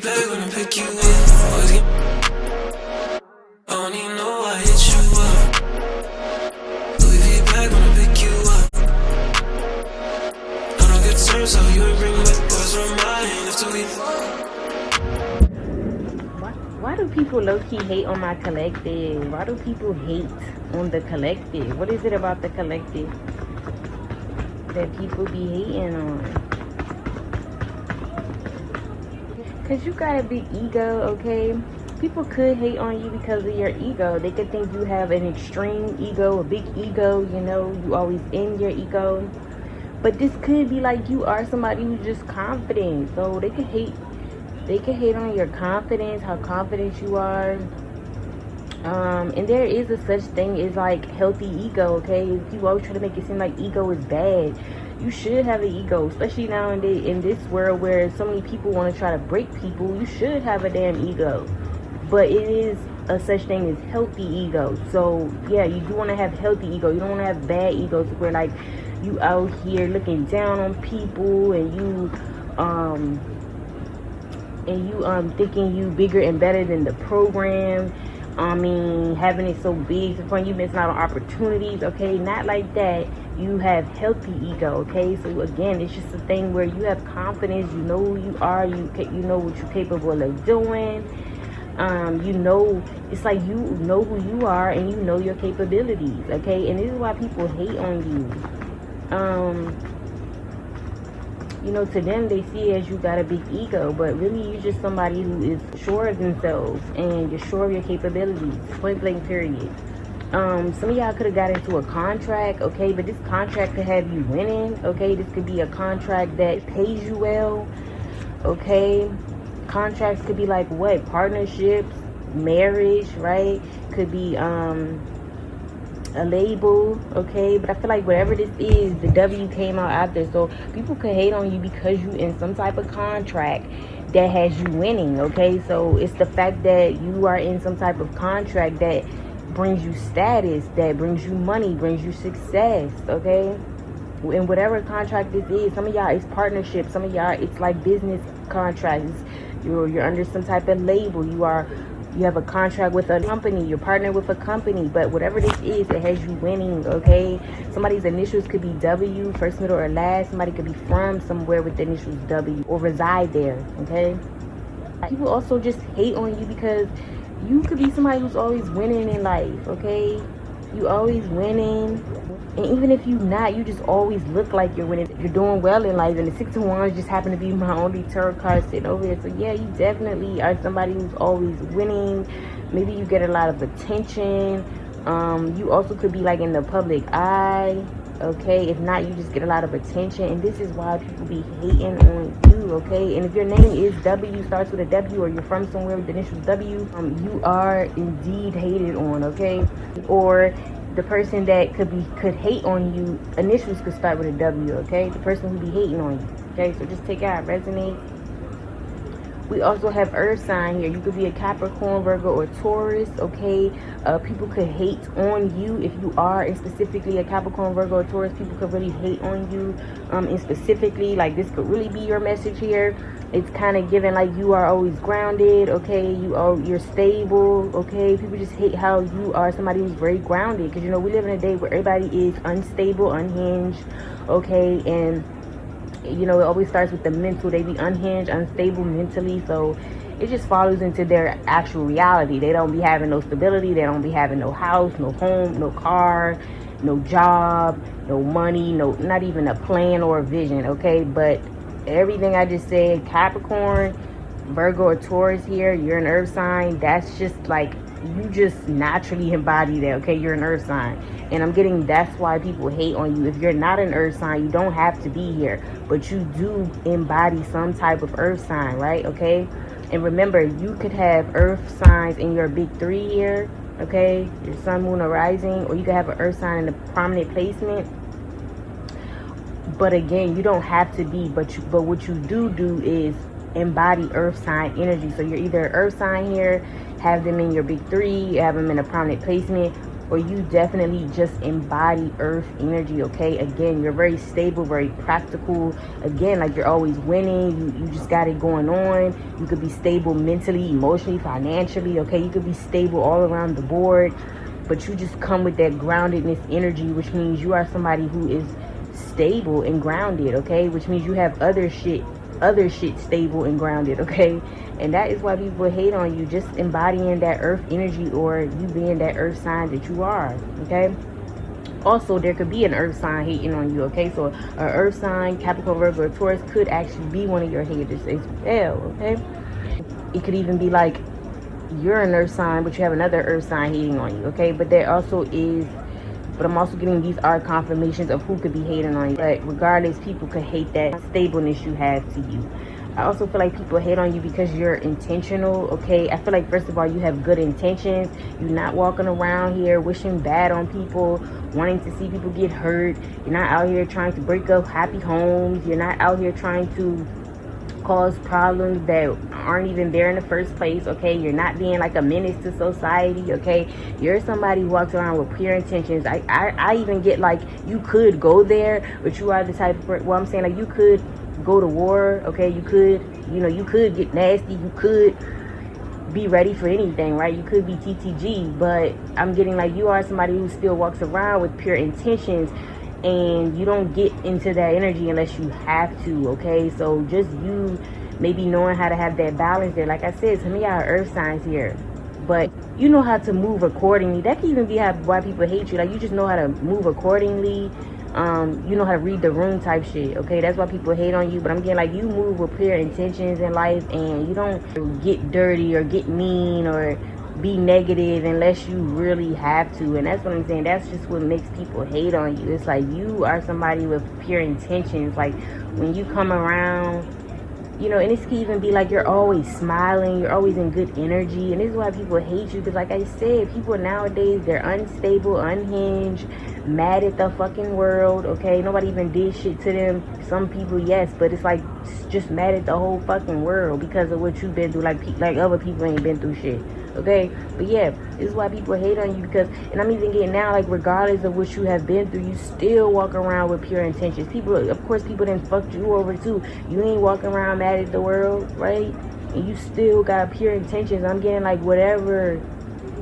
Back when I pick you up, always get. I don't even know I hit you up. Louis V back when I pick you up. On a good terms, so you ain't bring back boys from mine after we. Why do people low-key hate on my collective? Why do people hate on the collective? What is it about the collective that people be hating on? Because you got a big ego, okay? People could hate on you because of your ego. They could think you have an extreme ego, a big ego, you know, you always in your ego. But this could be like you are somebody who's just confident. So they could hate on your confidence, how confident you are. And there is a such thing as like healthy ego, okay? People always try to make it seem like ego is bad. You should have an ego, especially nowadays in this world where so many people want to try to break people. You should have a damn ego. But it is a such thing as healthy ego. So yeah, you do want to have healthy ego. You don't want to have bad egos where like you out here looking down on people and you thinking you bigger and better than the program. I mean, having it so big to the point you missing out on opportunities, okay? Not like that. You have healthy ego, okay? So again, it's just a thing where you have confidence. You know who you are. You know what you're capable of doing. You know, it's like you know who you are and you know your capabilities, okay? And this is why people hate on you. You know, to them, they see it as you got a big ego, but really you're just somebody who is sure of themselves and you're sure of your capabilities, point blank period. Some of y'all could have got into a contract, okay, but this contract could have you winning, okay? This could be a contract that pays you well, okay? Contracts could be like what? Partnerships, marriage, right? Could be a label, okay? But I feel like whatever this is, the W came out after. So people could hate on you because you in some type of contract that has you winning, okay? So it's the fact that you are in some type of contract that brings you status, that brings you money, brings you success, okay? And whatever contract this is, some of y'all it's partnership, some of y'all it's like business contracts. You're under some type of label. You have a contract with a company, you're partnered with a company, but whatever this is, it has you winning, okay? Somebody's initials could be W, first, middle, or last. Somebody could be from somewhere with the initials W or reside there, okay? People also just hate on you because you could be somebody who's always winning in life, okay? You always winning. And even if you're not, you just always look like you're winning. You're doing well in life. And the 6 of Wands just happen to be my only tarot card sitting over here. So yeah, you definitely are somebody who's always winning. Maybe you get a lot of attention. You also could be like in the public eye. Okay, if not, you just get a lot of attention. And this is why people be hating on you, okay? And if your name is W, starts with a W, or you're from somewhere with the initials W, you are indeed hated on, okay? Or the person that could hate on you, initials could start with a W, okay? The person who be hating on you, okay? So just take out, resonate. We also have earth sign here. You could be a Capricorn, Virgo, or Taurus, okay? People could hate on you if you are, and specifically a Capricorn, Virgo, or Taurus. People could really hate on you, and specifically, like this could really be your message here. It's kind of given like you are always grounded, okay? You're stable, okay? People just hate how you are somebody who's very grounded, because you know we live in a day where everybody is unstable, unhinged, okay? And you know, it always starts with the mental. They be unhinged, unstable mentally. So it just follows into their actual reality. They don't be having no stability. They don't be having no house, no home, no car, no job, no money, not even a plan or a vision, okay? But everything I just said, Capricorn, Virgo, or Taurus here, you're an earth sign. That's just like, you just naturally embody that, okay? You're an earth sign. And I'm getting that's why people hate on you. If you're not an earth sign, you don't have to be here, but you do embody some type of earth sign, right? Okay? And remember, you could have earth signs in your big 3 here, okay? Your sun, moon, or rising, or you could have an earth sign in a prominent placement. But again, you don't have to be, but what you do is embody earth sign energy. So you're either an earth sign here, have them in your big 3, have them in a prominent placement, or you definitely just embody earth energy, okay? Again, you're very stable, very practical. Again, like you're always winning. You just got it going on. You could be stable mentally, emotionally, financially, okay? You could be stable all around the board, but you just come with that groundedness energy, which means you are somebody who is stable and grounded, okay? Which means you have other shit stable and grounded, okay? And that is why people hate on you, just embodying that earth energy, or you being that earth sign that you are, okay? Also, there could be an earth sign hating on you, okay? So an earth sign, Capricorn, Virgo, or Taurus could actually be one of your haters as well, okay? It could even be like you're an earth sign, but you have another earth sign hating on you, okay? But there also is, but I'm also getting these are confirmations of who could be hating on you. But regardless, people could hate that stableness you have to you. I also feel like people hate on you because you're intentional, okay? I feel like, first of all, you have good intentions. You're not walking around here wishing bad on people, wanting to see people get hurt. You're not out here trying to break up happy homes. You're not out here trying to cause problems that aren't even there in the first place, okay? You're not being like a menace to society, okay? You're somebody who walks around with pure intentions. I even get like, you could go there, but you are the type of, well, I'm saying like you could go to war, okay? You could, you could get nasty. You could be ready for anything, right? You could be TTG, but I'm getting like you are somebody who still walks around with pure intentions, and you don't get into that energy unless you have to, okay? So just you maybe knowing how to have that balance there. Like I said, some of y'all are earth signs here, but you know how to move accordingly. That can even be why people hate you. Like, you just know how to move accordingly. You know how to read the room type shit, okay? That's why people hate on you. But I'm getting like you move with pure intentions in life, and you don't get dirty or get mean or be negative unless you really have to. And that's what I'm saying. That's just what makes people hate on you. It's like you are somebody with pure intentions. Like when you come around, and this can even be like you're always smiling, you're always in good energy. And this is why people hate you, because like I said, people nowadays, they're unstable, unhinged, mad at the fucking world, okay? Nobody even did shit to them. Some people, yes, but it's like just mad at the whole fucking world because of what you've been through. Like other people ain't been through shit, okay? But yeah, this is why people hate on you, because, and I'm even getting now, like, regardless of what you have been through, you still walk around with pure intentions. People, of course, people done fucked you over too. You ain't walking around mad at the world, right? And you still got pure intentions. I'm getting like whatever,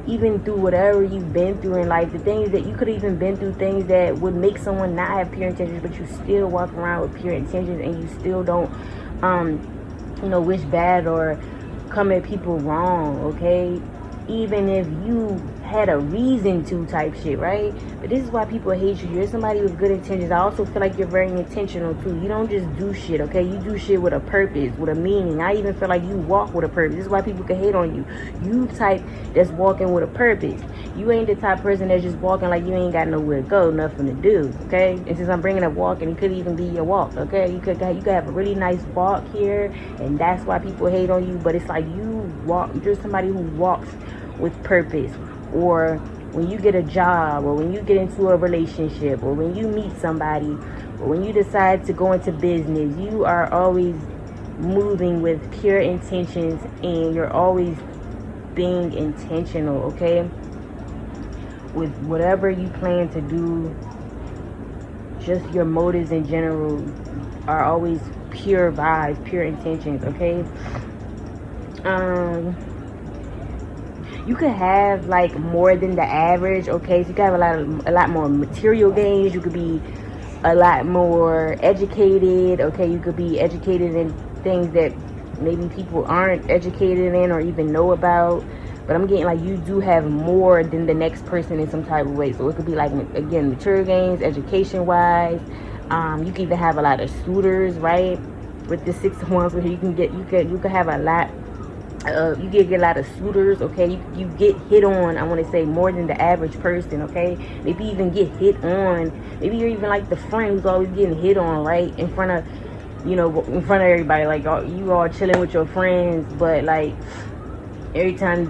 even through whatever you've been through in life, the things that you could have even been through, things that would make someone not have pure intentions, but you still walk around with pure intentions, and you still don't, wish bad or come at people wrong, okay? Even if you had a reason to type shit, right? But this is why people hate you. You're somebody with good intentions. I also feel like you're very intentional too. You don't just do shit, okay? You do shit with a purpose, with a meaning. I even feel like you walk with a purpose. This is why people can hate on you. You type that's walking with a purpose. You ain't the type of person that's just walking like you ain't got nowhere to go, nothing to do, okay? And since I'm bringing up walking, it could even be your walk, okay? You could have a really nice walk here, and that's why people hate on you. But it's like you're somebody who walks with purpose. Or when you get a job, or when you get into a relationship, or when you meet somebody, or when you decide to go into business, you are always moving with pure intentions, and you're always being intentional, okay? With whatever you plan to do, just your motives in general are always pure vibes, pure intentions, okay? You could have like more than the average, okay? So you could have a lot more material gains. You could be a lot more educated, okay? You could be educated in things that maybe people aren't educated in or even know about. But I'm getting like you do have more than the next person in some type of way. So it could be like, again, material gains, education wise. You can even have a lot of suitors, right? With the 6 of Wands, where you could have a lot. You get a lot of suitors, okay? You get hit on, I want to say, more than the average person, okay? Maybe even get hit on. Maybe you're even like the friend who's always getting hit on, right? In front of everybody. Like, you all chilling with your friends, but like every time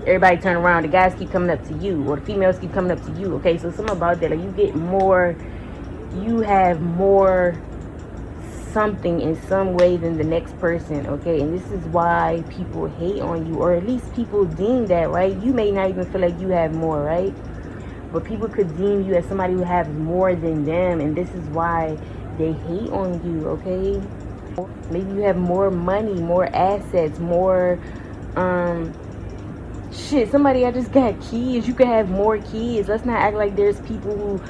everybody turn around, the guys keep coming up to you, or the females keep coming up to you, okay? So something about that, like you have more something in some way than the next person, okay? And this is why people hate on you, or at least people deem that, right? You may not even feel like you have more, right? But people could deem you as somebody who has more than them, and this is why they hate on you, okay? Maybe you have more money, more assets, more shit. Somebody, I just got kids. You could have more kids. Let's not act like there's people who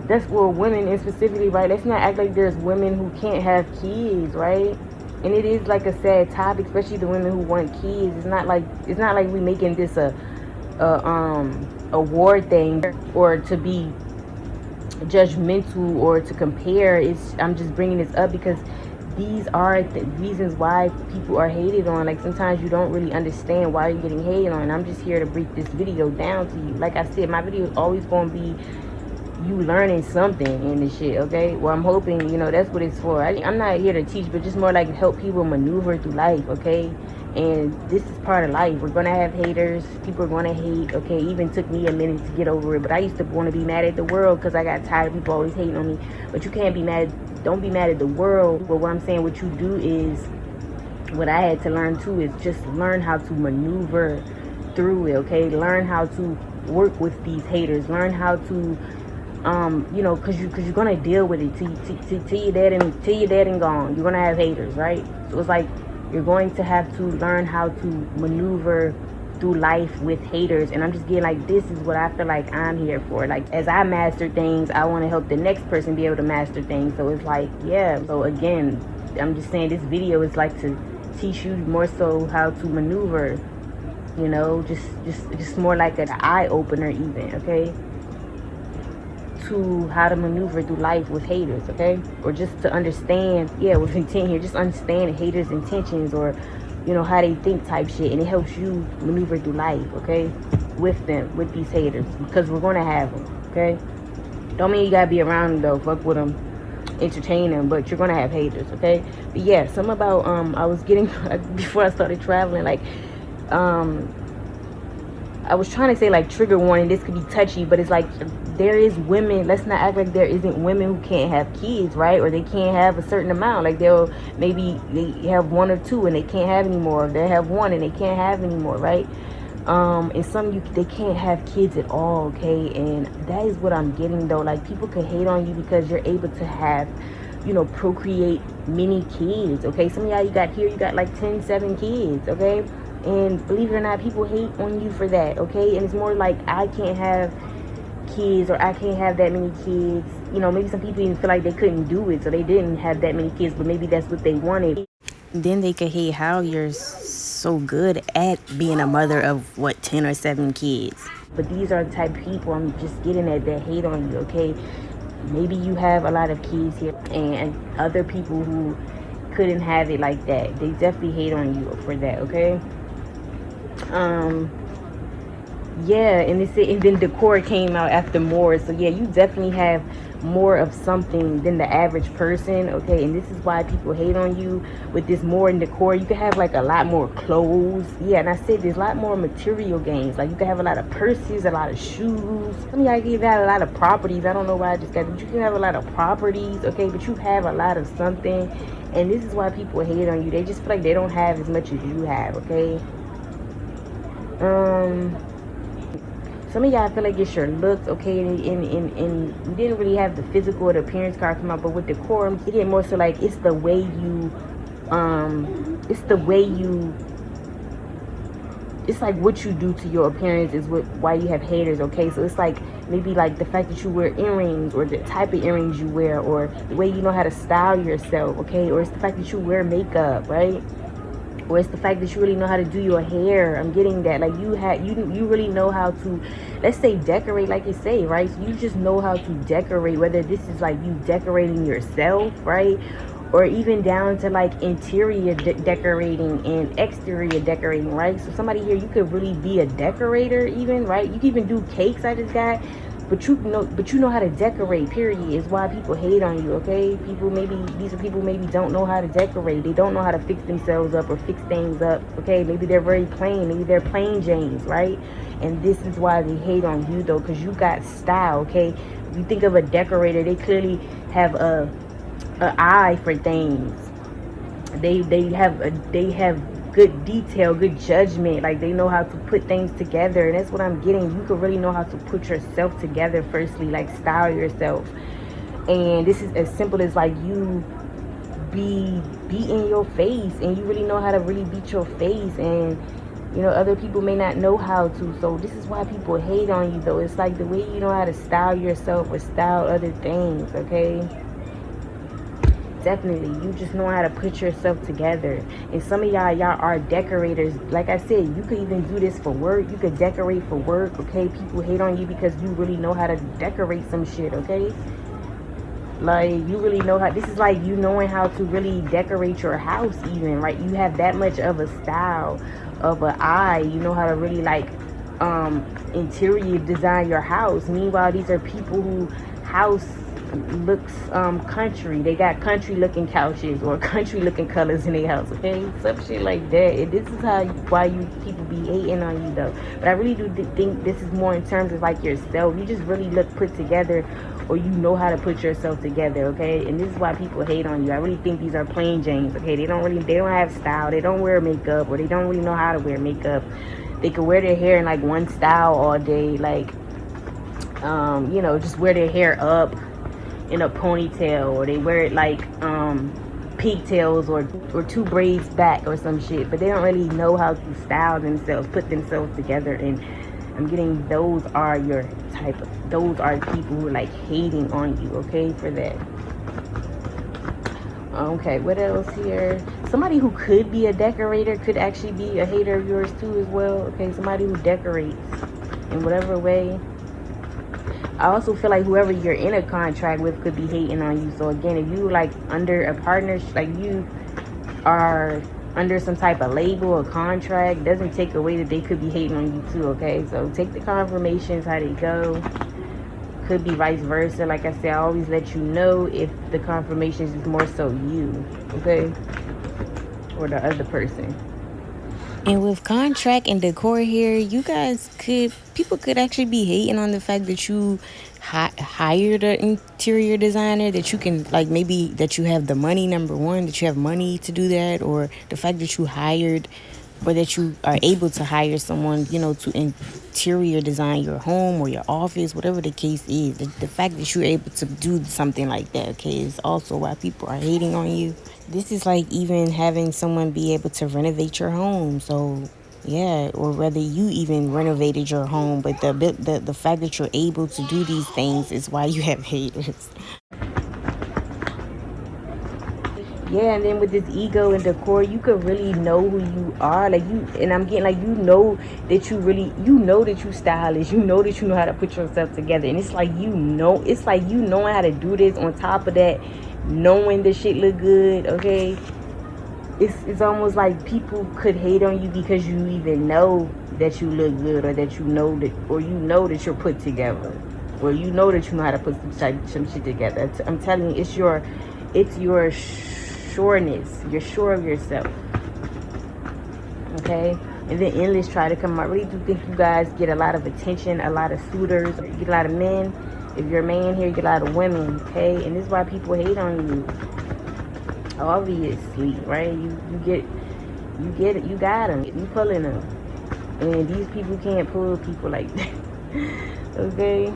that's, well, women and specifically, right? Let's not act like there's women who can't have kids, right? And it is like a sad topic, especially the women who want kids. It's not like we making this a war thing, or to be judgmental, or to compare. I'm just bringing this up because these are the reasons why people are hated on. Like, sometimes you don't really understand why you're getting hated on. I'm just here to break this video down to you. Like I said, my video is always going to be you learning something in this shit, okay? Well, I'm hoping, you know, that's what it's for. I'm not here to teach, but just more like help people maneuver through life, okay? And this is part of life. We're gonna have haters. People are gonna hate, okay? It even took me a minute to get over it, but I used to want to be mad at the world because I got tired of people always hating on me. But you can't be mad. Don't be mad at the world. But what I'm saying, what you do is, what I had to learn too, is just learn how to maneuver through it, okay? Learn how to work with these haters. Learn how to you know, because you're gonna deal with it till you're dead and gone. You're gonna have haters, right? So it's like you're going to have to learn how to maneuver through life with haters. And I'm just getting like, this is what I feel like I'm here for. Like, as I master things, I want to help the next person be able to master things. So it's like, yeah. So again, I'm just saying this video is like to teach you more so how to maneuver. You know, just more like an eye opener, even, okay? To how to maneuver through life with haters, okay? Or just to understand, yeah, with intent here, just understand haters' intentions, or, you know, how they think type shit, and it helps you maneuver through life, okay? With them, with these haters, because we're gonna have them, okay? Don't mean you gotta be around them though, fuck with them, entertain them, but you're gonna have haters, okay? But yeah, something about, I was getting, before I started traveling, like, I was trying to say like trigger warning, this could be touchy, but it's like, there is women, let's not act like there isn't women who can't have kids, right? Or they can't have a certain amount. Like, maybe they have one or two and they can't have any more. Or they have one and they can't have any more, right? And some they can't have kids at all, okay? And that is what I'm getting though. Like, people could hate on you because you're able to have, you know, procreate many kids, okay? Some of y'all, you got like 7 kids, okay? And believe it or not, people hate on you for that, okay? And it's more like, I can't have kids, or I can't have that many kids. You know, maybe some people even feel like they couldn't do it, so they didn't have that many kids, but maybe that's what they wanted. Then they could hate how you're so good at being a mother of, what, 10 or 7 kids. But these are the type of people I'm just getting at that hate on you, okay? Maybe you have a lot of kids here, and other people who couldn't have it like that, they definitely hate on you for that, okay? Yeah, and then decor came out after more. So yeah, you definitely have more of something than the average person, okay? And this is why people hate on you with this more in decor. You can have like a lot more clothes. Yeah, and I said there's a lot more material gains. Like, you can have a lot of purses, a lot of shoes. Some of y'all give out a lot of properties. I don't know why I just got it. You can have a lot of properties, okay? But you have a lot of something. And this is why people hate on you. They just feel like they don't have as much as you have, okay? Some of y'all feel like it's your looks, okay, and you didn't really have the physical or the appearance card come out, but with decorum, it get more so like it's the way you, it's like what you do to your appearance is why you have haters, okay? So it's like maybe like the fact that you wear earrings, or the type of earrings you wear, or the way you know how to style yourself, okay? Or it's the fact that you wear makeup, right? Or it's the fact that you really know how to do your hair. I'm getting that. Like, you really know how to, let's say, decorate, like you say, right? So you just know how to decorate, whether this is like you decorating yourself, right? Or even down to like interior decorating and exterior decorating, right? So somebody here, you could really be a decorator even, right? You can even do cakes, I just got. But you know how to decorate, period, is why people hate on you, okay? These are people maybe don't know how to decorate. They don't know how to fix themselves up or fix things up, okay? Maybe they're very plain. Maybe they're plain Janes, right? And this is why they hate on you, though, because you got style, okay? If you think of a decorator, they clearly have a an eye for things. They have good detail, good judgment. Like, they know how to put things together, and that's what I'm getting. You can really know how to put yourself together. Firstly, like, style yourself. And this is as simple as, like, you be beating your face, and you really know how to really beat your face. And you know, other people may not know how to. So this is why people hate on you, though. It's like the way you know how to style yourself or style other things, okay? Definitely, you just know how to put yourself together. And some of y'all are decorators. Like I said, you could even do this for work. You could decorate for work, okay? People hate on you because you really know how to decorate some shit, okay? Like, you really know how. This is like you knowing how to really decorate your house even, right? You have that much of a style, of an eye. You know how to really, like, interior design your house. Meanwhile, these are people who house looks country. They got country looking couches or country looking colors in their house, okay? Some shit like that. And this is why you people be hating on you, though. But I really do think this is more in terms of, like, yourself. You just really look put together, or you know how to put yourself together, okay? And this is why people hate on you. I really think these are plain Janes, okay? They don't have style. They don't wear makeup, or they don't really know how to wear makeup. They could wear their hair in, like, one style all day, like, you know, just wear their hair up in a ponytail, or they wear it like pigtails, or two braids back or some shit. But they don't really know how to style themselves, put themselves together. And I'm getting those are people who are, like, hating on you, okay, for that. Okay, what else here? Somebody who could be a decorator could actually be a hater of yours too as well, okay? Somebody who decorates in whatever way. I also feel like whoever you're in a contract with could be hating on you. So again, if you, like, under a partnership, like you are under some type of label or contract, doesn't take away that they could be hating on you too, okay? So take the confirmations how they go. Could be vice versa. Like I said, I always let you know if the confirmations is more so you, okay, or the other person. And with contract and decor here, people could actually be hating on the fact that you hired an interior designer, that you can, like, maybe that you have the money, number one, that you have money to do that, or the fact that you hired, or that you are able to hire someone, you know, to interior design your home or your office, whatever the case is. The fact that you're able to do something like that, okay, is also why people are hating on you. This is like even having someone be able to renovate your home. So yeah, or whether you even renovated your home, but the fact that you're able to do these things is why you have haters. Yeah, and then with this ego and decor, you could really know who you are. Like, you, and I'm getting, like, you know that you stylish. You know that you know how to put yourself together. And it's like, it's like you knowing how to do this on top of that, knowing the shit look good, okay? It's almost like people could hate on you because you even know that you look good, or that you know that you're put together, or you know that you know how to put some shit together. I'm telling you, it's your sureness. You're sure of yourself, okay? And then endless try to come. I really do think you guys get a lot of attention, a lot of suitors, you get a lot of men. If you're a man here, you get a lot of women, okay? And this is why people hate on you, obviously, right? You got them, you pulling them, and these people can't pull people like that. Okay.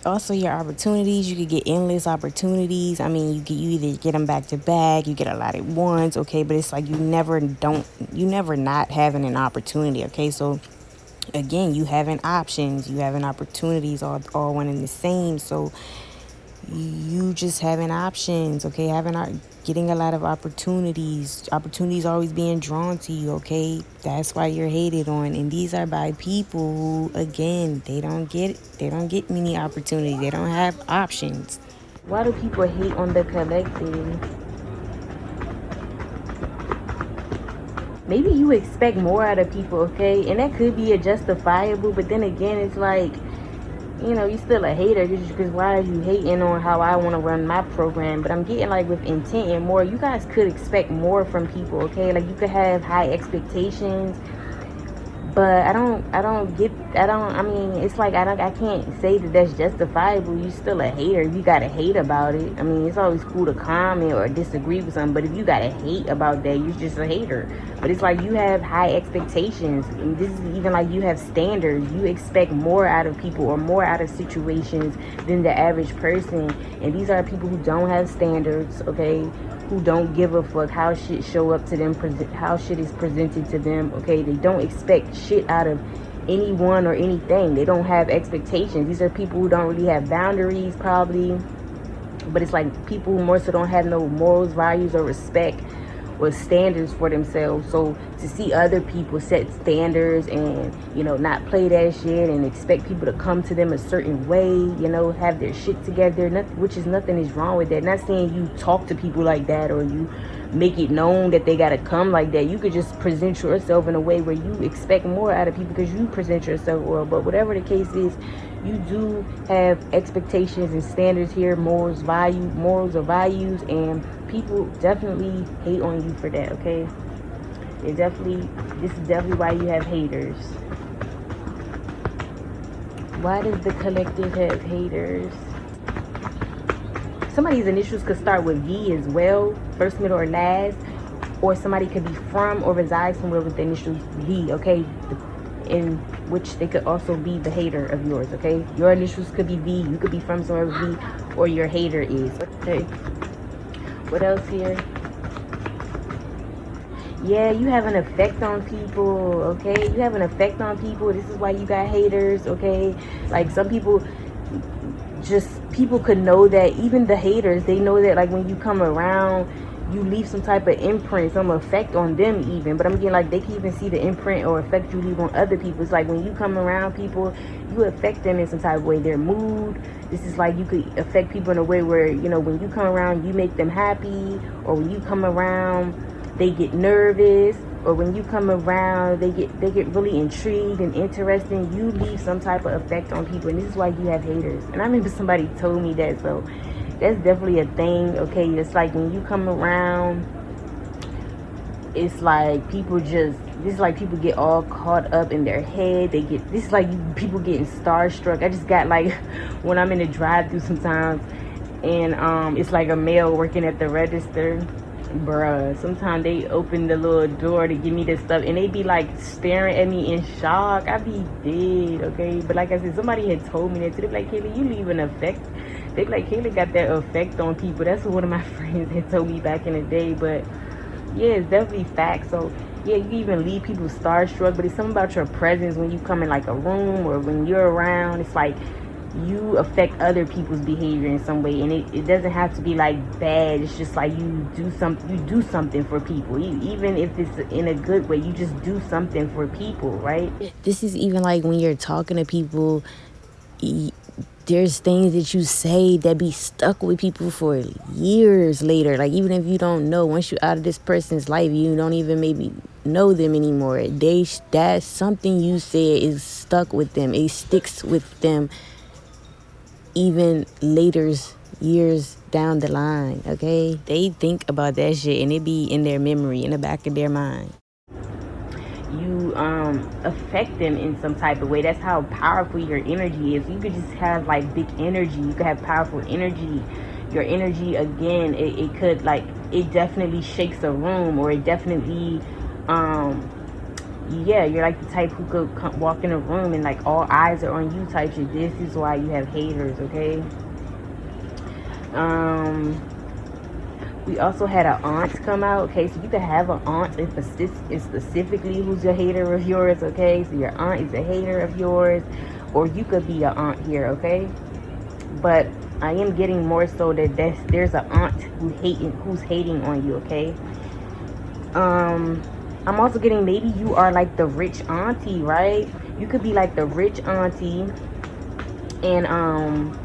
Also, your opportunities, you could get endless opportunities. I mean, you either get them back to back, you get a lot at once, okay? But it's like you never not having an opportunity, okay? So again, you having options, you having opportunities, all one and the same. So you just having options, okay? Getting a lot of opportunities always being drawn to you, okay? That's why you're hated on. And these are by people who, again, they don't get many opportunities. They don't have options. Why do people hate on the collective? Maybe you expect more out of people, okay? And that could be a justifiable, but then again, it's like, you know, you're still a hater because why are you hating on how I want to run my program? But I'm getting, like, with intent and more, you guys could expect more from people, okay? Like, you could have high expectations, But I mean, it's like I can't say that that's justifiable. You still a hater. You gotta hate about it. I mean, it's always cool to comment or disagree with something, but if you gotta hate about that, you're just a hater. But it's like you have high expectations. And this is even like you have standards. You expect more out of people or more out of situations than the average person. And these are people who don't have standards, okay? Who don't give a fuck how shit show up to them, how shit is presented to them, okay? They don't expect shit out of anyone or anything. They don't have expectations. These are people who don't really have boundaries, probably. But it's like people who more so don't have no morals, values, or respect or standards for themselves. So to see other people set standards and, you know, not play that shit and expect people to come to them a certain way, you know, have their shit together, nothing is wrong with that. Not saying you talk to people like that or you make it known that they gotta come like that. You could just present yourself in a way where you expect more out of people because you present yourself well. But whatever the case is, you do have expectations and standards here, morals or values, and people definitely hate on you for that, okay? This is definitely why you have haters. Why does the collective have haters? Somebody's initials could start with V as well, first, middle, or last, or somebody could be from or reside somewhere with the initials V, okay? In which they could also be the hater of yours, okay? Your initials could be V, you could be from somewhere with V, or your hater is, okay? What else here? Yeah, you have an effect on people, okay? You have an effect on people. This is why you got haters, okay? Like some people could know that, even the haters, they know that like when you come around, you leave some type of imprint, some effect on them even. But I'm getting like they can even see the imprint or effect you leave on other people. It's like when you come around people, you affect them in some type of way, their mood. This is like you could affect people in a way where, you know, when you come around, you make them happy, or when you come around, they get nervous, or when you come around, they get really intrigued and interesting. You leave some type of effect on people, and this is why you have haters. And I remember somebody told me that, so that's definitely a thing, okay? It's like when you come around, it's like people get all caught up in their head. This is like people getting starstruck. I just got like, when I'm in the drive-thru sometimes, and it's like a male working at the register, bruh, sometimes they open the little door to give me this stuff and they be like staring at me in shock. I be dead, okay? But like I said, somebody had told me that too. They be like, Kayla, you leave an effect. They be like, Kayla got that effect on people. That's what one of my friends had told me back in the day. But yeah, it's definitely facts. So yeah, you even leave people starstruck, but it's something about your presence when you come in like a room or when you're around. It's like you affect other people's behavior in some way, and it doesn't have to be like bad. It's just like you do something for people, even if it's in a good way. You just do something for people, right? This is even like when you're talking to people, there's things that you say that be stuck with people for years later. Like even if you don't know, once you're out of this person's life, you don't even maybe know them anymore. That's something you said is stuck with them. It sticks with them even later, years down the line, okay? They think about that shit and it be in their memory, in the back of their mind. You affect them in some type of way. That's how powerful your energy is. You could just have like big energy. You could have powerful energy. Your energy, again, it could like, it definitely shakes a room, or it definitely yeah, you're like the type who could walk in a room and like all eyes are on you type shit. This is why you have haters, okay? We also had an aunt come out, okay? So you could have an aunt and specifically who's a hater of yours, okay? So your aunt is a hater of yours, or you could be an aunt here, okay? But I am getting more so that there's an aunt who's hating on you, okay? I'm also getting maybe you are like the rich auntie, right? You could be like the rich auntie, and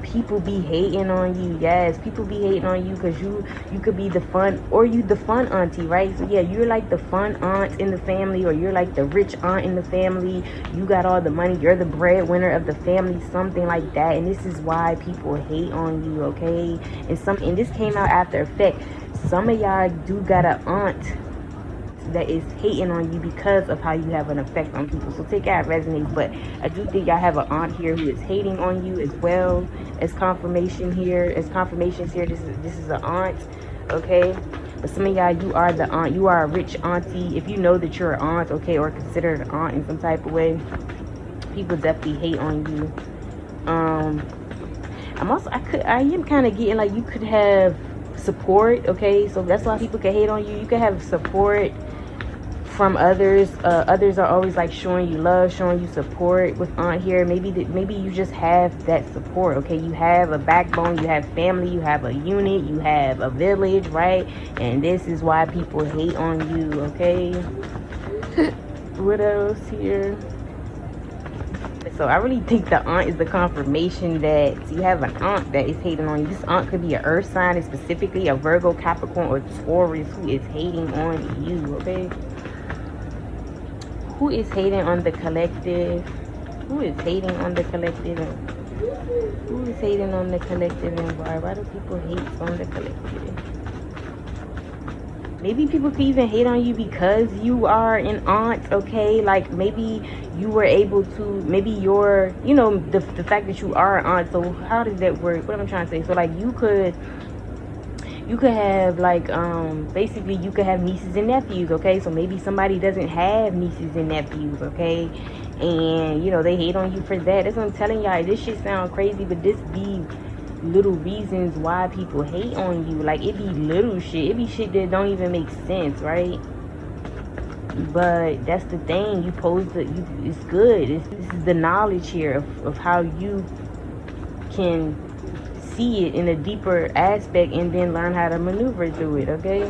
people be hating on you. Yes, people be hating on you because you could be the fun, or you the fun auntie, right? So yeah, you're like the fun aunt in the family, or you're like the rich aunt in the family. You got all the money, you're the breadwinner of the family, something like that. And this is why people hate on you, okay? And this came out after effect. Some of y'all do got an aunt. that is hating on you because of how you have an effect on people. So take it as resonates, but I do think y'all have an aunt here who is hating on you as well. As confirmations here, this is an aunt, okay? But some of y'all, you are the aunt. You are a rich auntie. If you know that you're an aunt, okay, or considered an aunt in some type of way, people definitely hate on you. I am kind of getting like you could have support, okay? So that's why people can hate on you. You can have support from others. Others are always like showing you love, showing you support with aunt here. Maybe you just have that support, okay? You have a backbone, you have family, you have a unit, you have a village, right? And this is why people hate on you, okay? What else here? So I really think the aunt is the confirmation that you have an aunt that is hating on you. This aunt could be an earth sign, and specifically a Virgo, Capricorn, or Taurus who is hating on you, okay? Who is hating on the collective? Who is hating on the collective? Who is hating on the collective and why? Why do people hate on the collective? Maybe people could even hate on you because you are an aunt, okay? Like maybe you were able to, maybe you're, you know, the fact that you are an aunt. So how does that work? What am I trying to say? So like you could have like basically you could have nieces and nephews, okay? So maybe somebody doesn't have nieces and nephews, okay? And you know they hate on you for that. That's what I'm telling y'all. This shit sound crazy, but this be little reasons why people hate on you. Like it be little shit, it be shit that don't even make sense, right? But that's the thing, you pose the it's good. This is the knowledge here of how you can see it in a deeper aspect and then learn how to maneuver through it, okay?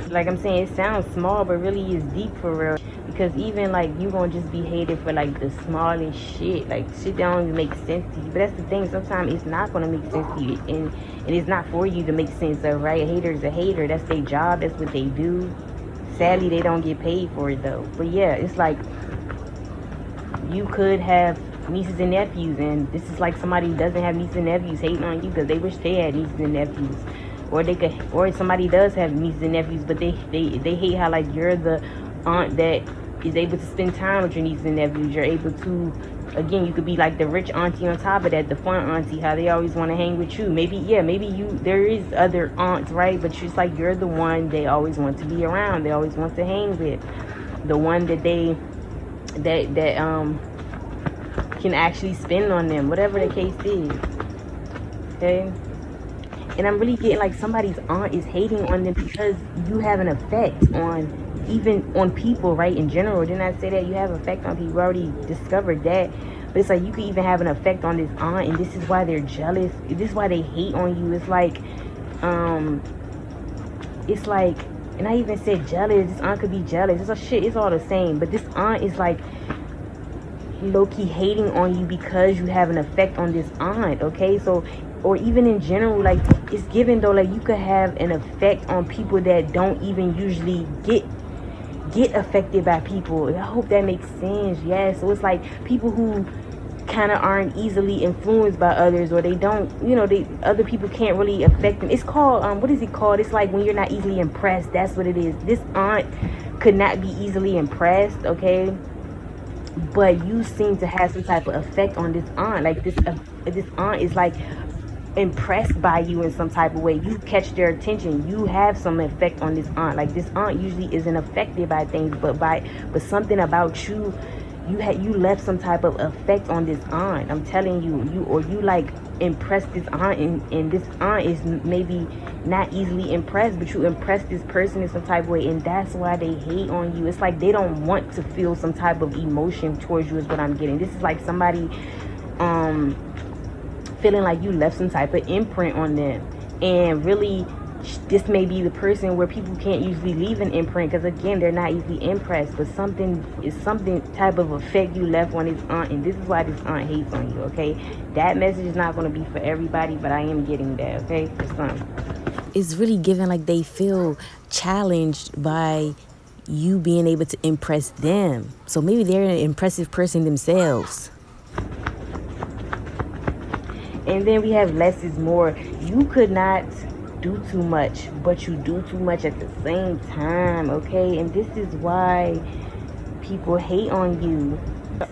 Like I'm saying, it sounds small but really is deep for real, because even like you gonna just be hated for like the smallest shit, like shit that don't even make sense to you. But that's the thing, sometimes it's not gonna make sense to you, and it's not for you to make sense of, right? A hater is a hater, that's their job, that's what they do. Sadly they don't get paid for it though. But yeah, it's like you could have nieces and nephews, and this is like somebody who doesn't have nieces and nephews hating on you because they wish they had nieces and nephews. Or somebody does have nieces and nephews, but they hate how like you're the aunt that is able to spend time with your nieces and nephews. You're able to, again, you could be like the rich auntie on top of that, the fun auntie, how they always want to hang with you. Maybe there is other aunts, right? But it's like you're the one they always want to be around. They always want to hang with. The one that can actually spend on them, whatever the case is, okay? And I'm really getting like somebody's aunt is hating on them because you have an effect on people, right? In general, didn't I say that you have an effect on people? We already discovered that. But it's like you could even have an effect on this aunt, and this is why they're jealous. This is why they hate on you. It's like, and I even said jealous. This aunt could be jealous. It's a shit. It's all the same. But this aunt is like low-key hating on you because you have an effect on this aunt, okay? So, or even in general, like it's given though, like you could have an effect on people that don't even usually get affected by people. I hope that makes sense. Yes. So it's like people who kind of aren't easily influenced by others, or they don't, you know, other people can't really affect them. It's called what is it called? It's like when you're not easily impressed. That's what it is. This aunt could not be easily impressed, okay? But you seem to have some type of effect on this aunt. Like this aunt is like impressed by you in some type of way. You catch their attention. You have some effect on this aunt. Like this aunt usually isn't affected by things, but something about you, you left some type of effect on this aunt. I'm telling you, you like impressed this aunt, and this aunt is maybe not easily impressed, but you impressed this person in some type of way, and that's why they hate on you. It's like they don't want to feel some type of emotion towards you is what I'm getting. This is like somebody feeling like you left some type of imprint on them, and really this may be the person where people can't usually leave an imprint because again they're not easily impressed, but something type of effect you left on this aunt, and this is why this aunt hates on you, okay? That message is not going to be for everybody, but I am getting that, okay? For some, it's really given like they feel challenged by you being able to impress them, so maybe they're an impressive person themselves. And then we have less is more. You could not do too much, but you do too much at the same time, okay? And this is why people hate on you.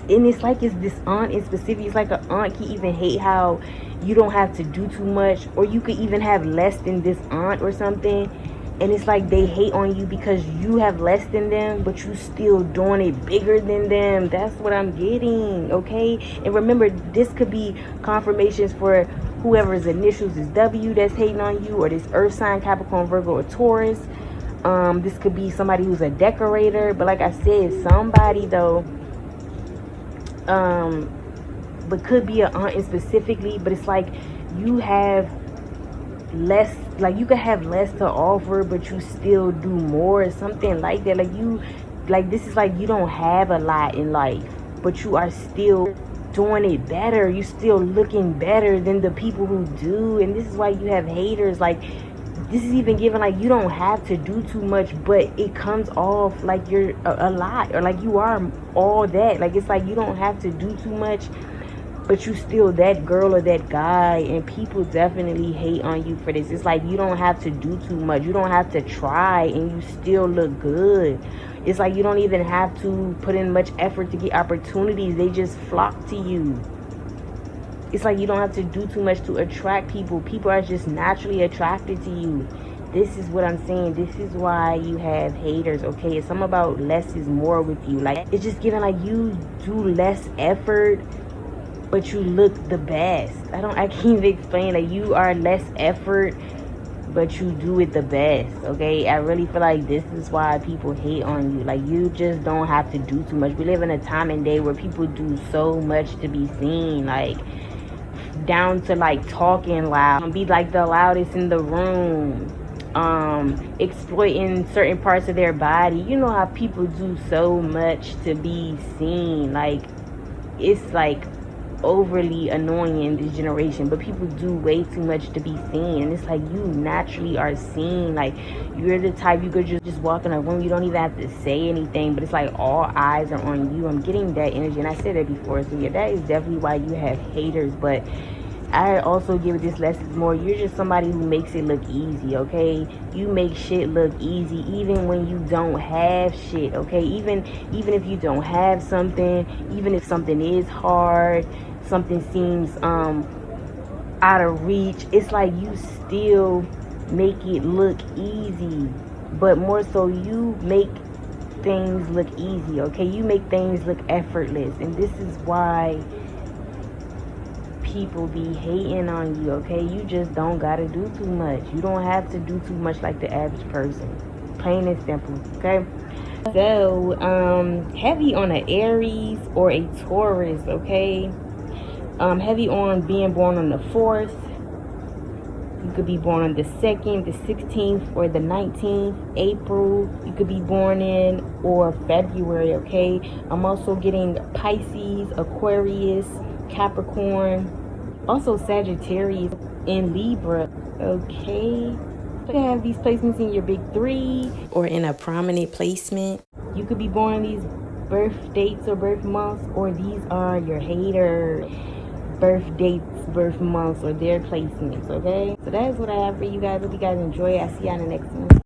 And it's like it's this aunt in specific. It's like an aunt can even hate how you don't have to do too much, or you could even have less than this aunt or something. And it's like they hate on you because you have less than them, but you still doing it bigger than them. That's what I'm getting, okay? And remember, this could be confirmations for whoever's initials is W that's hating on you, or this earth sign, Capricorn, Virgo, or Taurus. This could be somebody who's a decorator. But like I said, somebody though, but could be an aunt specifically. But it's like you have less, like you could have less to offer, but you still do more, something like that. Like you, like this is like you don't have a lot in life, but you are still doing it better. You still looking better than the people who do. And this is why you have haters. Like this is even given like you don't have to do too much, but it comes off like you're a lot, or like you are all that. Like it's like you don't have to do too much, but you still that girl or that guy. And people definitely hate on you for this. It's like you don't have to do too much. You don't have to try, and you still look good. It's like you don't even have to put in much effort to get opportunities. They just flock to you. It's like you don't have to do too much to attract people. People are just naturally attracted to you. This is what I'm saying. This is why you have haters, okay? It's something about less is more with you. Like it's just giving like you do less effort, but you look the best. I can't even explain. Like you are less effort, but you do it the best, okay? I really feel like this is why people hate on you. Like you just don't have to do too much. We live in a time and day where people do so much to be seen, like down to like talking loud, be like the loudest in the room, exploiting certain parts of their body. You know how people do so much to be seen. Like it's like overly annoying in this generation, but people do way too much to be seen. And it's like you naturally are seen. Like you're the type you could just walk in a room, you don't even have to say anything, but it's like all eyes are on you. I'm getting that energy, and I said it before. So yeah, that is definitely why you have haters. But I also give this lessons more. You're just somebody who makes it look easy, okay? You make shit look easy even when you don't have shit, okay? Even if you don't have something, even if something is hard, something seems out of reach, it's like you still make it look easy. But more so, you make things look easy, okay? You make things look effortless. And this is why people be hating on you, okay? You just don't gotta do too much. You don't have to do too much like the average person. Plain and simple, okay? So heavy on an Aries or a Taurus, okay? Heavy on being born on the 4th. You could be born on the 2nd, the 16th, or the 19th. April, you could be born in, or February, okay? I'm also getting Pisces, Aquarius, Capricorn, also Sagittarius, and Libra, okay? You can have these placements in your big 3 or in a prominent placement. You could be born on these birth dates or birth months, or these are your hater birth dates, birth months, or their placements, okay? So that is what I have for you guys. Hope you guys enjoy it. I'll see you on the next one.